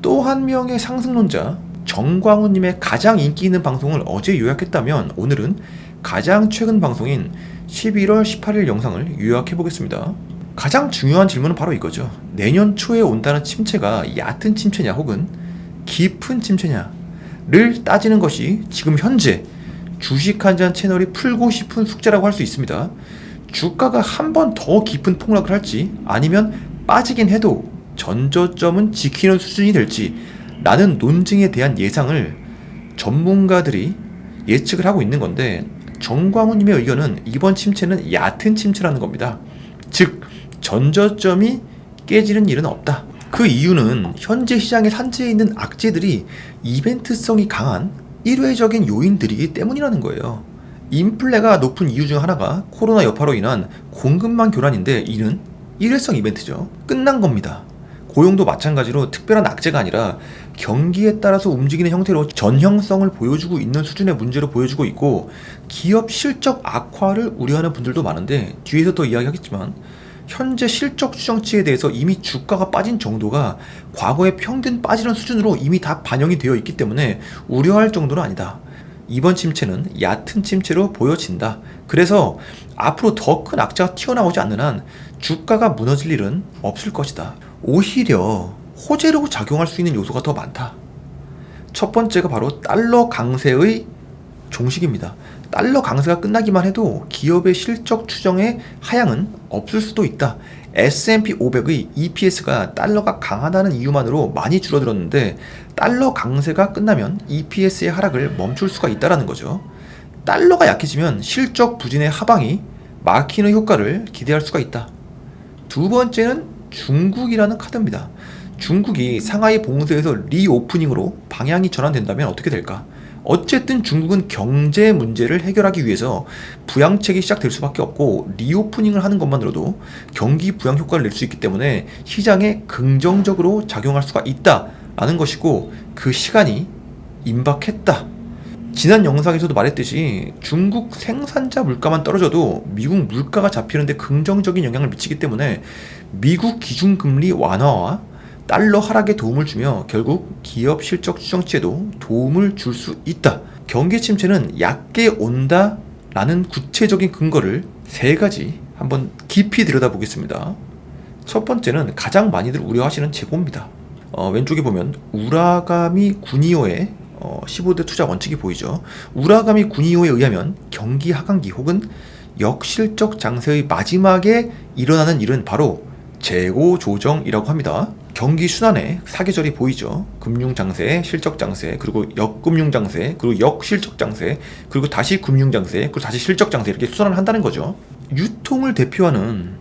또 한 명의 상승론자 정광훈님의 가장 인기 있는 방송을 어제 요약했다면 오늘은 가장 최근 방송인 11월 18일 영상을 요약해 보겠습니다. 가장 중요한 질문은 바로 이거죠. 내년 초에 온다는 침체가 얕은 침체냐 혹은 깊은 침체냐를 따지는 것이 지금 현재 주식 한 잔 채널이 풀고 싶은 숙제라고 할 수 있습니다. 주가가 한 번 더 깊은 폭락을 할지 아니면 빠지긴 해도 전저점은 지키는 수준이 될지 라는 논증에 대한 예상을 전문가들이 예측을 하고 있는 건데, 정광훈님의 의견은 이번 침체는 얕은 침체라는 겁니다. 즉 전저점이 깨지는 일은 없다. 그 이유는 현재 시장에 산재해 있는 악재들이 이벤트성이 강한 일회적인 요인들이기 때문이라는 거예요. 인플레가 높은 이유 중 하나가 코로나 여파로 인한 공급망 교란인데, 이는 일회성 이벤트죠. 끝난 겁니다. 고용도 마찬가지로 특별한 악재가 아니라 경기에 따라서 움직이는 형태로 전형성을 보여주고 있는 수준의 문제로 보여주고 있고, 기업 실적 악화를 우려하는 분들도 많은데 뒤에서 더 이야기하겠지만 현재 실적 추정치에 대해서 이미 주가가 빠진 정도가 과거의 평균 빠지는 수준으로 이미 다 반영이 되어 있기 때문에 우려할 정도는 아니다. 이번 침체는 얕은 침체로 보여진다. 그래서 앞으로 더 큰 악재가 튀어나오지 않는 한 주가가 무너질 일은 없을 것이다. 오히려 호재로 작용할 수 있는 요소가 더 많다. 첫 번째가 바로 달러 강세의 종식입니다. 달러 강세가 끝나기만 해도 기업의 실적 추정의 하향은 없을 수도 있다. S&P 500의 EPS가 달러가 강하다는 이유만으로 많이 줄어들었는데, 달러 강세가 끝나면 EPS의 하락을 멈출 수가 있다는 거죠. 달러가 약해지면 실적 부진의 하방이 막히는 효과를 기대할 수가 있다. 두 번째는 중국이라는 카드입니다. 중국이 상하이 봉쇄에서 리오프닝으로 방향이 전환된다면 어떻게 될까? 어쨌든 중국은 경제 문제를 해결하기 위해서 부양책이 시작될 수밖에 없고, 리오프닝을 하는 것만으로도 경기 부양 효과를 낼 수 있기 때문에 시장에 긍정적으로 작용할 수가 있다라는 것이고, 그 시간이 임박했다. 지난 영상에서도 말했듯이 중국 생산자 물가만 떨어져도 미국 물가가 잡히는데 긍정적인 영향을 미치기 때문에 미국 기준금리 완화와 달러 하락에 도움을 주며 결국 기업 실적 추정치에도 도움을 줄 수 있다. 경기 침체는 얕게 온다 라는 구체적인 근거를 세 가지 한번 깊이 들여다보겠습니다. 첫 번째는 가장 많이들 우려하시는 재고입니다. 왼쪽에 보면 우라가미 구니오의 15대 투자 원칙이 보이죠. 우라가미 구니오에 의하면 경기 하강기 혹은 역실적 장세의 마지막에 일어나는 일은 바로 재고 조정이라고 합니다. 경기 순환의 사계절이 보이죠. 금융장세, 실적장세, 그리고 역금융장세, 그리고 역실적장세, 그리고 다시 금융장세, 그리고 다시 실적장세, 이렇게 순환을 한다는 거죠. 유통을 대표하는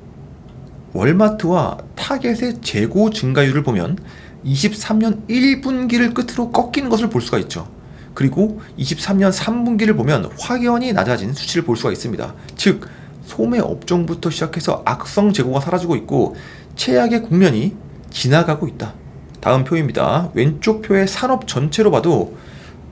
월마트와 타겟의 재고 증가율을 보면 23년 1분기를 끝으로 꺾이는 것을 볼 수가 있죠. 그리고 23년 3분기를 보면 확연히 낮아진 수치를 볼 수가 있습니다. 즉 소매 업종부터 시작해서 악성 재고가 사라지고 있고 최악의 국면이 지나가고 있다. 다음 표입니다. 왼쪽 표의 산업 전체로 봐도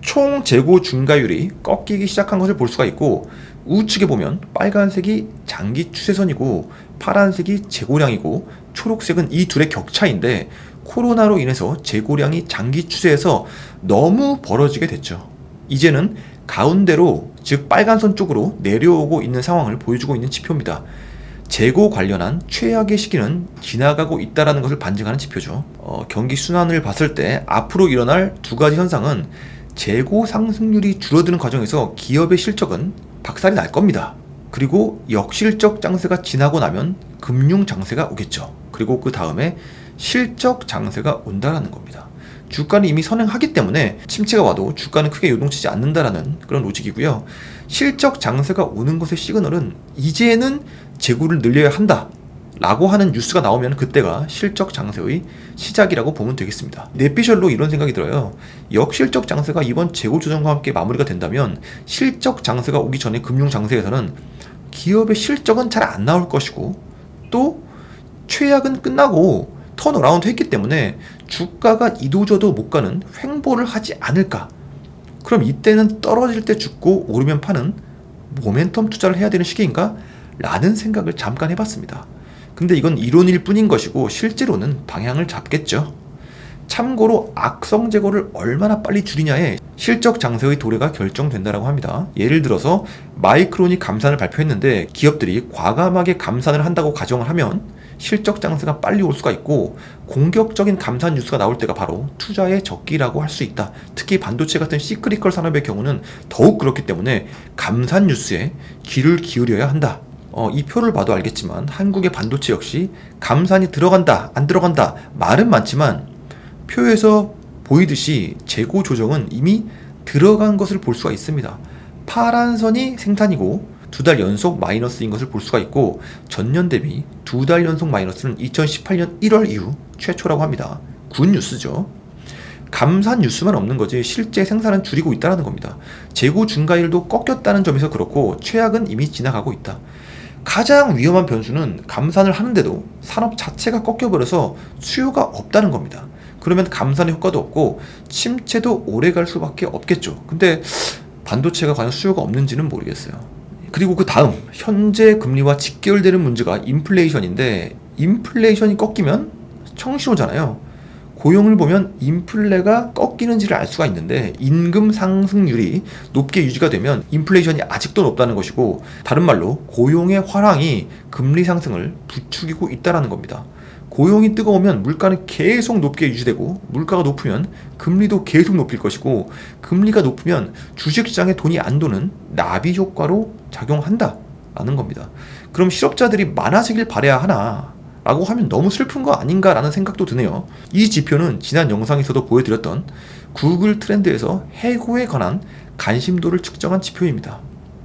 총 재고 증가율이 꺾이기 시작한 것을 볼 수가 있고, 우측에 보면 빨간색이 장기 추세선이고 파란색이 재고량이고 초록색은 이 둘의 격차인데, 코로나로 인해서 재고량이 장기 추세에서 너무 벌어지게 됐죠. 이제는 가운데로, 즉 빨간선 쪽으로 내려오고 있는 상황을 보여주고 있는 지표입니다. 재고 관련한 최악의 시기는 지나가고 있다는 것을 반증하는 지표죠. 경기 순환을 봤을 때 앞으로 일어날 두 가지 현상은 재고 상승률이 줄어드는 과정에서 기업의 실적은 박살이 날 겁니다. 그리고 역실적 장세가 지나고 나면 금융 장세가 오겠죠. 그리고 그 다음에 실적 장세가 온다라는 겁니다. 주가는 이미 선행하기 때문에 침체가 와도 주가는 크게 요동치지 않는다라는 그런 로직이고요. 실적 장세가 오는 것의 시그널은 이제는 재고를 늘려야 한다 라고 하는 뉴스가 나오면 그때가 실적 장세의 시작이라고 보면 되겠습니다. 넷비셜로 이런 생각이 들어요. 역실적 장세가 이번 재고 조정과 함께 마무리가 된다면 실적 장세가 오기 전에 금융 장세에서는 기업의 실적은 잘 안 나올 것이고, 또 최악은 끝나고 턴어라운드 했기 때문에 주가가 이도저도 못 가는 횡보를 하지 않을까. 그럼 이때는 떨어질 때 죽고 오르면 파는 모멘텀 투자를 해야 되는 시기인가? 라는 생각을 잠깐 해봤습니다. 근데 이건 이론일 뿐인 것이고 실제로는 방향을 잡겠죠. 참고로 악성 재고를 얼마나 빨리 줄이냐에 실적 장세의 도래가 결정된다고 합니다. 예를 들어서 마이크론이 감산을 발표했는데 기업들이 과감하게 감산을 한다고 가정을 하면 실적 장세가 빨리 올 수가 있고, 공격적인 감산 뉴스가 나올 때가 바로 투자의 적기라고 할 수 있다. 특히 반도체 같은 시크리컬 산업의 경우는 더욱 그렇기 때문에 감산 뉴스에 귀를 기울여야 한다. 이 표를 봐도 알겠지만 한국의 반도체 역시 감산이 들어간다 안 들어간다 말은 많지만 표에서 보이듯이 재고 조정은 이미 들어간 것을 볼 수가 있습니다. 파란 선이 생산이고 2달 연속 마이너스인 것을 볼 수가 있고, 전년 대비 2달 연속 마이너스는 2018년 1월 이후 최초라고 합니다. 굿 뉴스죠. 감산 뉴스만 없는 거지 실제 생산은 줄이고 있다는 겁니다. 재고 증가율도 꺾였다는 점에서 그렇고 최악은 이미 지나가고 있다. 가장 위험한 변수는 감산을 하는데도 산업 자체가 꺾여버려서 수요가 없다는 겁니다. 그러면 감산의 효과도 없고 침체도 오래 갈 수밖에 없겠죠. 근데 반도체가 과연 수요가 없는지는 모르겠어요. 그리고 그 다음 현재 금리와 직결되는 문제가 인플레이션인데, 인플레이션이 꺾이면 청신호잖아요. 고용을 보면 인플레가 꺾이는지를 알 수가 있는데, 임금 상승률이 높게 유지가 되면 인플레이션이 아직도 높다는 것이고, 다른 말로 고용의 화랑이 금리 상승을 부추기고 있다는 겁니다. 고용이 뜨거우면 물가는 계속 높게 유지되고, 물가가 높으면 금리도 계속 높일 것이고, 금리가 높으면 주식시장에 돈이 안 도는 나비 효과로 작용한다라는 겁니다. 그럼 실업자들이 많아지길 바라야 하나? 라고 하면 너무 슬픈 거 아닌가라는 생각도 드네요. 이 지표는 지난 영상에서도 보여드렸던 구글 트렌드에서 해고에 관한 관심도를 측정한 지표입니다.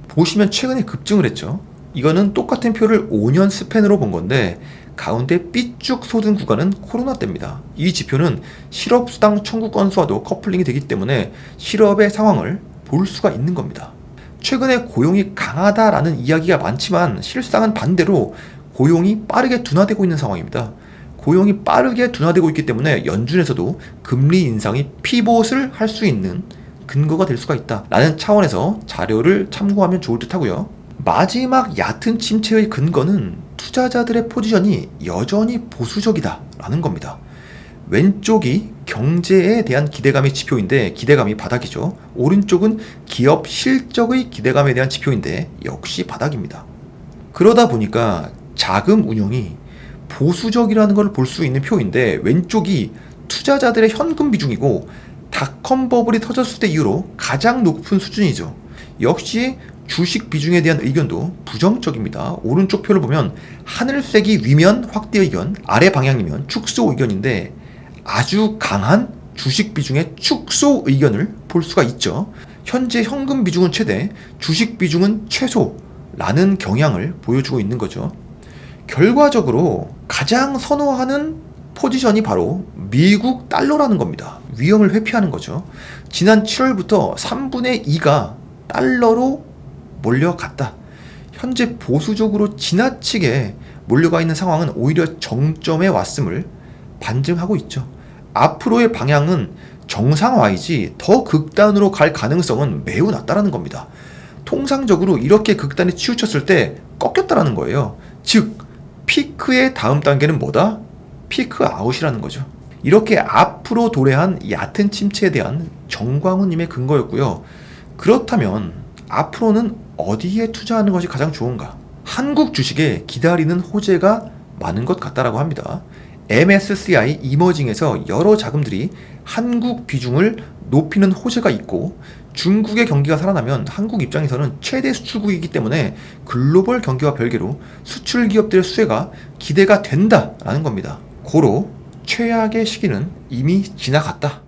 보시면 최근에 급증을 했죠. 이거는 똑같은 표를 5년 스팬으로 본 건데, 가운데 삐쭉 솟은 구간은 코로나 때입니다. 이 지표는 실업수당 청구 건수와도 커플링이 되기 때문에 실업의 상황을 볼 수가 있는 겁니다. 최근에 고용이 강하다라는 이야기가 많지만 실상은 반대로 고용이 빠르게 둔화되고 있는 상황입니다. 고용이 빠르게 둔화되고 있기 때문에 연준에서도 금리 인상이 피봇을 할 수 있는 근거가 될 수가 있다 라는 차원에서 자료를 참고하면 좋을 듯 하고요. 마지막 얕은 침체의 근거는 투자자들의 포지션이 여전히 보수적이다 라는 겁니다. 왼쪽이 경제에 대한 기대감의 지표인데 기대감이 바닥이죠. 오른쪽은 기업 실적의 기대감에 대한 지표인데 역시 바닥입니다. 그러다 보니까 자금 운용이 보수적이라는 걸 볼 수 있는 표인데, 왼쪽이 투자자들의 현금 비중이고 닷컴 버블이 터졌을 때 이후로 가장 높은 수준이죠. 역시 주식 비중에 대한 의견도 부정적입니다. 오른쪽 표를 보면 하늘색이 위면 확대 의견, 아래 방향이면 축소 의견인데 아주 강한 주식 비중의 축소 의견을 볼 수가 있죠. 현재 현금 비중은 최대, 주식 비중은 최소라는 경향을 보여주고 있는 거죠. 결과적으로 가장 선호하는 포지션이 바로 미국 달러라는 겁니다. 위험을 회피하는 거죠. 지난 7월부터 3분의 2가 달러로 몰려갔다. 현재 보수적으로 지나치게 몰려가 있는 상황은 오히려 정점에 왔음을 반증하고 있죠. 앞으로의 방향은 정상화이지 더 극단으로 갈 가능성은 매우 낮다라는 겁니다. 통상적으로 이렇게 극단에 치우쳤을 때 꺾였다라는 거예요. 즉 피크의 다음 단계는 뭐다? 피크 아웃이라는 거죠. 이렇게 앞으로 도래한 얕은 침체에 대한 정광훈님의 근거였고요. 그렇다면 앞으로는 어디에 투자하는 것이 가장 좋은가? 한국 주식에 기다리는 호재가 많은 것 같다라고 합니다. MSCI 이머징에서 여러 자금들이 한국 비중을 높이는 호재가 있고, 중국의 경기가 살아나면 한국 입장에서는 최대 수출국이기 때문에 글로벌 경기와 별개로 수출 기업들의 수혜가 기대가 된다라는 겁니다. 고로 최악의 시기는 이미 지나갔다.